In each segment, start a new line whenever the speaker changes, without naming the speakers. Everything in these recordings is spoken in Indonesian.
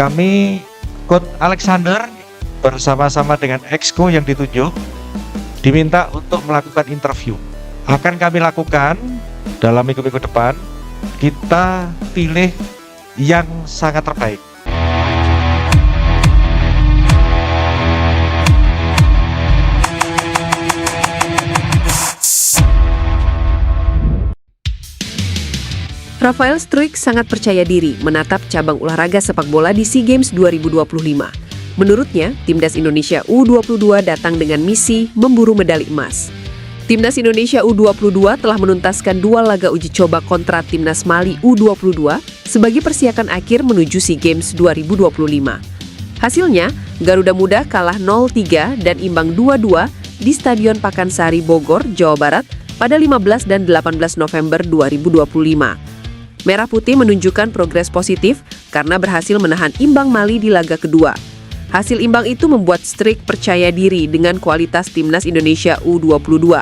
Kami, Coach Alexander bersama-sama dengan exco yang ditunjuk, diminta untuk melakukan interview. Akan kami lakukan dalam minggu-minggu depan. Kita pilih yang sangat terbaik.
Rafael Struijk sangat percaya diri menatap cabang olahraga sepak bola di SEA Games 2025. Menurutnya, Timnas Indonesia U22 datang dengan misi memburu medali emas. Timnas Indonesia U22 telah menuntaskan 2 laga uji coba kontra Timnas Mali U22 sebagai persiapan akhir menuju SEA Games 2025. Hasilnya, Garuda Muda kalah 0-3 dan imbang 2-2 di Stadion Pakansari Bogor, Jawa Barat pada 15 dan 18 November 2025. Merah Putih menunjukkan progres positif karena berhasil menahan imbang Mali di laga kedua. Hasil imbang itu membuat Struijk percaya diri dengan kualitas Timnas Indonesia U22.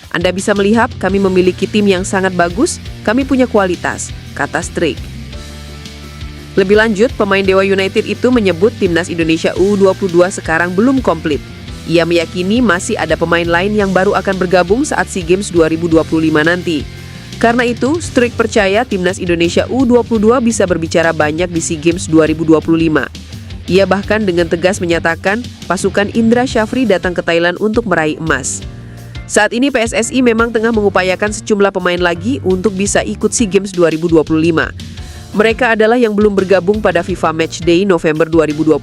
Anda bisa melihat kami memiliki tim yang sangat bagus, kami punya kualitas, kata Struijk. Lebih lanjut, pemain Dewa United itu menyebut Timnas Indonesia U22 sekarang belum komplit. Ia meyakini masih ada pemain lain yang baru akan bergabung saat SEA Games 2025 nanti. Karena itu, Struijk percaya Timnas Indonesia U22 bisa berbicara banyak di SEA Games 2025. Ia bahkan dengan tegas menyatakan pasukan Indra Syafri datang ke Thailand untuk meraih emas. Saat ini PSSI memang tengah mengupayakan sejumlah pemain lagi untuk bisa ikut SEA Games 2025. Mereka adalah yang belum bergabung pada FIFA Matchday November 2025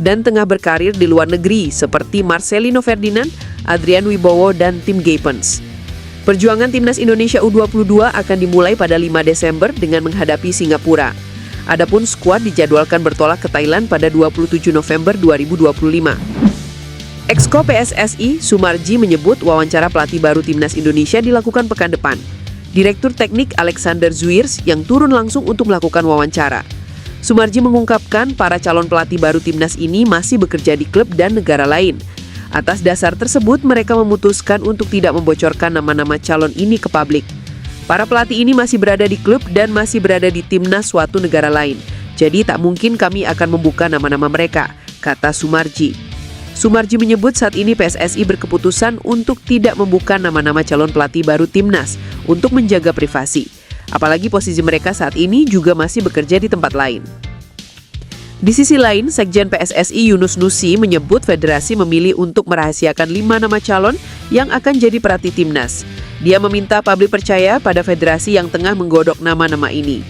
dan tengah berkarir di luar negeri seperti Marcelino Ferdinand, Adrian Wibowo, dan Tim Gapens. Perjuangan Timnas Indonesia U22 akan dimulai pada 5 Desember dengan menghadapi Singapura. Adapun skuad dijadwalkan bertolak ke Thailand pada 27 November 2025. Exco PSSI, Sumarji menyebut wawancara pelatih baru Timnas Indonesia dilakukan pekan depan. Direktur Teknik Alexander Zuirs yang turun langsung untuk melakukan wawancara. Sumarji mengungkapkan para calon pelatih baru Timnas ini masih bekerja di klub dan negara lain. Atas dasar tersebut, mereka memutuskan untuk tidak membocorkan nama-nama calon ini ke publik. Para pelatih ini masih berada di klub dan masih berada di timnas suatu negara lain. Jadi tak mungkin kami akan membuka nama-nama mereka, kata Sumarji. Sumarji menyebut saat ini PSSI berkeputusan untuk tidak membuka nama-nama calon pelatih baru timnas untuk menjaga privasi. Apalagi posisi mereka saat ini juga masih bekerja di tempat lain. Di sisi lain, Sekjen PSSI Yunus Nusi menyebut federasi memilih untuk merahasiakan 5 nama calon yang akan jadi pelatih timnas. Dia meminta publik percaya pada federasi yang tengah menggodok nama-nama ini.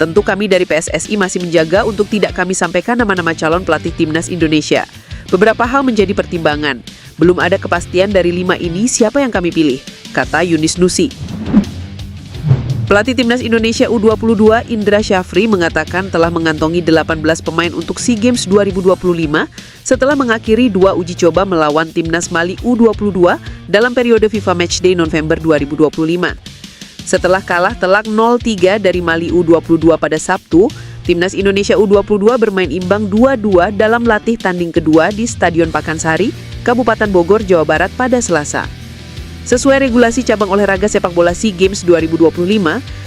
Tentu kami dari PSSI masih menjaga untuk tidak kami sampaikan nama-nama calon pelatih timnas Indonesia. Beberapa hal menjadi pertimbangan. Belum ada kepastian dari 5 ini siapa yang kami pilih, kata Yunus Nusi. Pelatih Timnas Indonesia U22 Indra Syafri mengatakan telah mengantongi 18 pemain untuk SEA Games 2025 setelah mengakhiri 2 uji coba melawan Timnas Mali U22 dalam periode FIFA Matchday November 2025. Setelah kalah telak 0-3 dari Mali U22 pada Sabtu, Timnas Indonesia U22 bermain imbang 2-2 dalam latih tanding kedua di Stadion Pakansari, Kabupaten Bogor, Jawa Barat pada Selasa. Sesuai regulasi cabang olahraga sepak bola SEA Games 2025,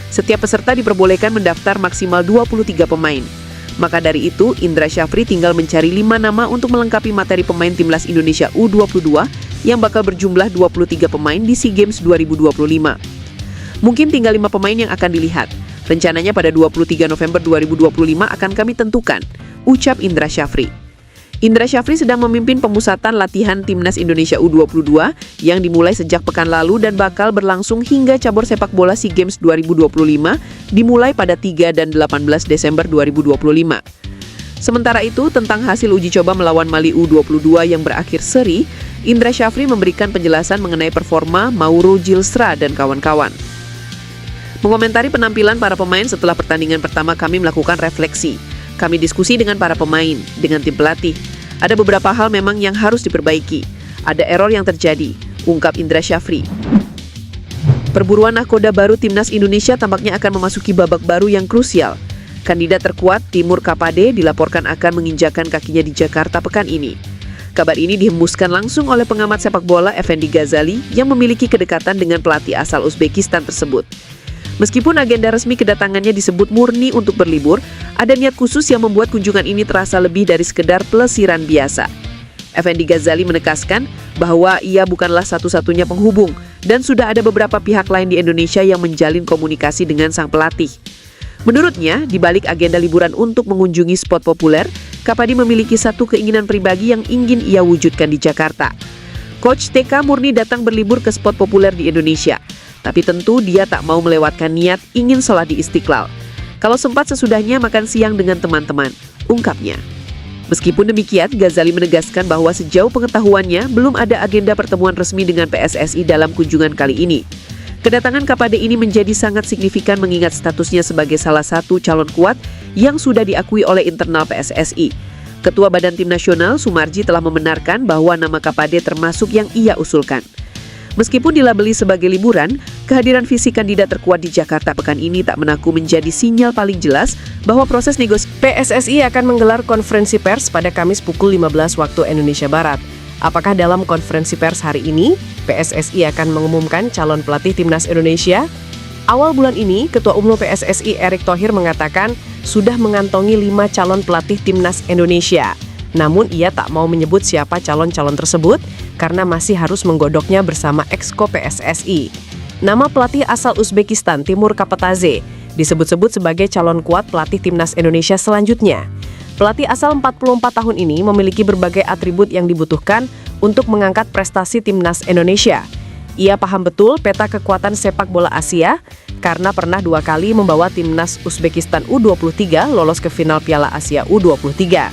setiap peserta diperbolehkan mendaftar maksimal 23 pemain. Maka dari itu, Indra Syafri tinggal mencari 5 nama untuk melengkapi materi pemain Timnas Indonesia U22 yang bakal berjumlah 23 pemain di SEA Games 2025. Mungkin tinggal 5 pemain yang akan dilihat. Rencananya pada 23 November 2025 akan kami tentukan, ucap Indra Syafri. Indra Syafri sedang memimpin pemusatan latihan Timnas Indonesia U22 yang dimulai sejak pekan lalu dan bakal berlangsung hingga cabur sepak bola SEA Games 2025 dimulai pada 3 dan 18 Desember 2025. Sementara itu, tentang hasil uji coba melawan Mali U22 yang berakhir seri, Indra Syafri memberikan penjelasan mengenai performa Mauro Gilstra dan kawan-kawan. Mengomentari penampilan para pemain setelah pertandingan pertama, kami melakukan refleksi. Kami diskusi dengan para pemain, dengan tim pelatih. Ada beberapa hal memang yang harus diperbaiki. Ada error yang terjadi, ungkap Indra Syafri. Perburuan nahkoda baru Timnas Indonesia tampaknya akan memasuki babak baru yang krusial. Kandidat terkuat Timur Kapade dilaporkan akan menginjakan kakinya di Jakarta pekan ini. Kabar ini dihembuskan langsung oleh pengamat sepak bola Effendi Ghazali yang memiliki kedekatan dengan pelatih asal Uzbekistan tersebut. Meskipun agenda resmi kedatangannya disebut murni untuk berlibur, ada niat khusus yang membuat kunjungan ini terasa lebih dari sekedar pelesiran biasa. Effendi Ghazali menegaskan bahwa ia bukanlah satu-satunya penghubung dan sudah ada beberapa pihak lain di Indonesia yang menjalin komunikasi dengan sang pelatih. Menurutnya, di balik agenda liburan untuk mengunjungi spot populer, Kapadi memiliki satu keinginan pribadi yang ingin ia wujudkan di Jakarta. Coach TK murni datang berlibur ke spot populer di Indonesia, tapi tentu dia tak mau melewatkan niat ingin sholat di Istiqlal. Kalau sempat sesudahnya makan siang dengan teman-teman, ungkapnya. Meskipun demikian, Ghazali menegaskan bahwa sejauh pengetahuannya belum ada agenda pertemuan resmi dengan PSSI dalam kunjungan kali ini. Kedatangan Kapade ini menjadi sangat signifikan mengingat statusnya sebagai salah satu calon kuat yang sudah diakui oleh internal PSSI. Ketua Badan Tim Nasional Sumarji telah membenarkan bahwa nama Kapade termasuk yang ia usulkan. Meskipun dilabeli sebagai liburan, kehadiran fisik kandidat terkuat di Jakarta pekan ini tak menaku menjadi sinyal paling jelas bahwa proses negosiasi PSSI akan menggelar konferensi pers pada Kamis pukul 15 waktu Indonesia Barat. Apakah dalam konferensi pers hari ini, PSSI akan mengumumkan calon pelatih Timnas Indonesia? Awal bulan ini, Ketua Umum PSSI Erick Thohir mengatakan sudah mengantongi 5 calon pelatih Timnas Indonesia. Namun ia tak mau menyebut siapa calon-calon tersebut karena masih harus menggodoknya bersama Exco PSSI. Nama pelatih asal Uzbekistan Timur Kapataze disebut-sebut sebagai calon kuat pelatih Timnas Indonesia selanjutnya. Pelatih asal 44 tahun ini memiliki berbagai atribut yang dibutuhkan untuk mengangkat prestasi Timnas Indonesia. Ia paham betul peta kekuatan sepak bola Asia karena pernah 2 kali membawa Timnas Uzbekistan U23 lolos ke final Piala Asia U23.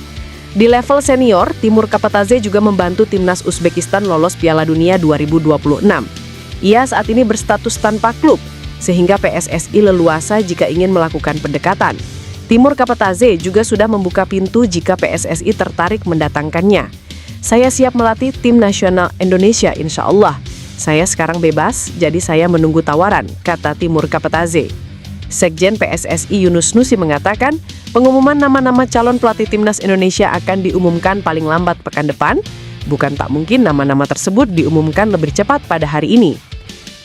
Di level senior, Timur Kapataze juga membantu Timnas Uzbekistan lolos Piala Dunia 2026. Ia saat ini berstatus tanpa klub, sehingga PSSI leluasa jika ingin melakukan pendekatan. Timur Kapataze juga sudah membuka pintu jika PSSI tertarik mendatangkannya. Saya siap melatih tim nasional Indonesia insya Allah. Saya sekarang bebas, jadi saya menunggu tawaran, kata Timur Kapataze. Sekjen PSSI Yunus Nusi mengatakan, pengumuman nama-nama calon pelatih Timnas Indonesia akan diumumkan paling lambat pekan depan. Bukan tak mungkin nama-nama tersebut diumumkan lebih cepat pada hari ini.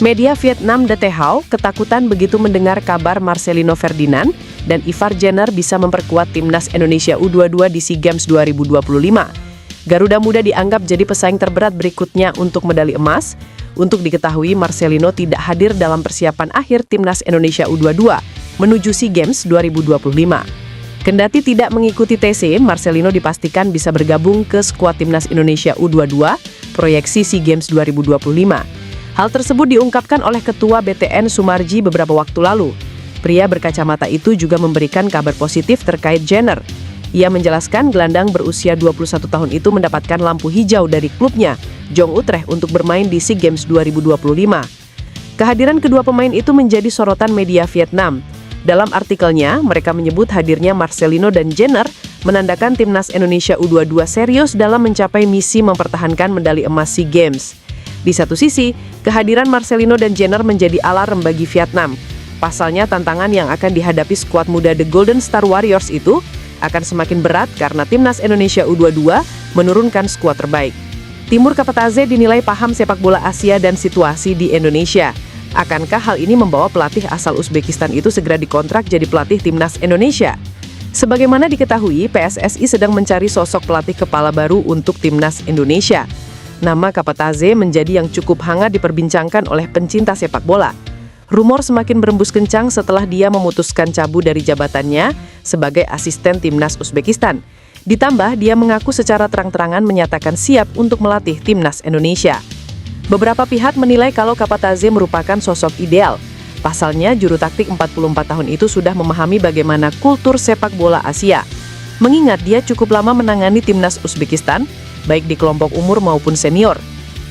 Media Vietnam The Tehao ketakutan begitu mendengar kabar Marcelino Ferdinand dan Ivar Jenner bisa memperkuat Timnas Indonesia U22 di SEA Games 2025. Garuda Muda dianggap jadi pesaing terberat berikutnya untuk medali emas. Untuk diketahui, Marcelino tidak hadir dalam persiapan akhir Timnas Indonesia U22 menuju SEA Games 2025. Kendati tidak mengikuti TC, Marcelino dipastikan bisa bergabung ke skuad Timnas Indonesia U22 proyeksi SEA Games 2025. Hal tersebut diungkapkan oleh Ketua BTN Sumarji beberapa waktu lalu. Pria berkacamata itu juga memberikan kabar positif terkait Jenner. Ia menjelaskan gelandang berusia 21 tahun itu mendapatkan lampu hijau dari klubnya, Jong Utrecht, untuk bermain di SEA Games 2025. Kehadiran kedua pemain itu menjadi sorotan media Vietnam. Dalam artikelnya, mereka menyebut hadirnya Marcelino dan Jenner menandakan Timnas Indonesia U22 serius dalam mencapai misi mempertahankan medali emas SEA Games. Di satu sisi, kehadiran Marcelino dan Jenner menjadi alarm bagi Vietnam. Pasalnya, tantangan yang akan dihadapi skuad muda The Golden Star Warriors itu akan semakin berat karena Timnas Indonesia U22 menurunkan skuad terbaik. Timur Kapataze dinilai paham sepak bola Asia dan situasi di Indonesia. Akankah hal ini membawa pelatih asal Uzbekistan itu segera dikontrak jadi pelatih Timnas Indonesia? Sebagaimana diketahui, PSSI sedang mencari sosok pelatih kepala baru untuk Timnas Indonesia. Nama Kapataze menjadi yang cukup hangat diperbincangkan oleh pencinta sepak bola. Rumor semakin berembus kencang setelah dia memutuskan cabut dari jabatannya sebagai asisten Timnas Uzbekistan. Ditambah, dia mengaku secara terang-terangan menyatakan siap untuk melatih Timnas Indonesia. Beberapa pihak menilai kalau Kapataze merupakan sosok ideal. Pasalnya, juru taktik 44 tahun itu sudah memahami bagaimana kultur sepak bola Asia. Mengingat dia cukup lama menangani Timnas Uzbekistan, baik di kelompok umur maupun senior.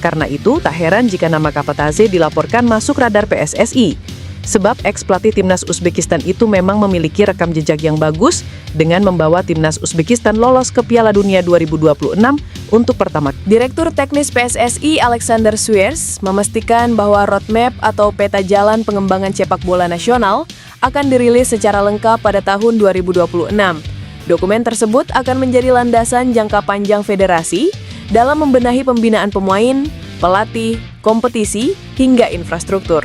Karena itu, tak heran jika nama Kapataze dilaporkan masuk radar PSSI. Sebab ex-pelatih Timnas Uzbekistan itu memang memiliki rekam jejak yang bagus dengan membawa Timnas Uzbekistan lolos ke Piala Dunia 2026 untuk pertama. Direktur Teknis PSSI Alexander Sweers memastikan bahwa roadmap atau peta jalan pengembangan sepak bola nasional akan dirilis secara lengkap pada tahun 2026. Dokumen tersebut akan menjadi landasan jangka panjang federasi dalam membenahi pembinaan pemain, pelatih, kompetisi, hingga infrastruktur.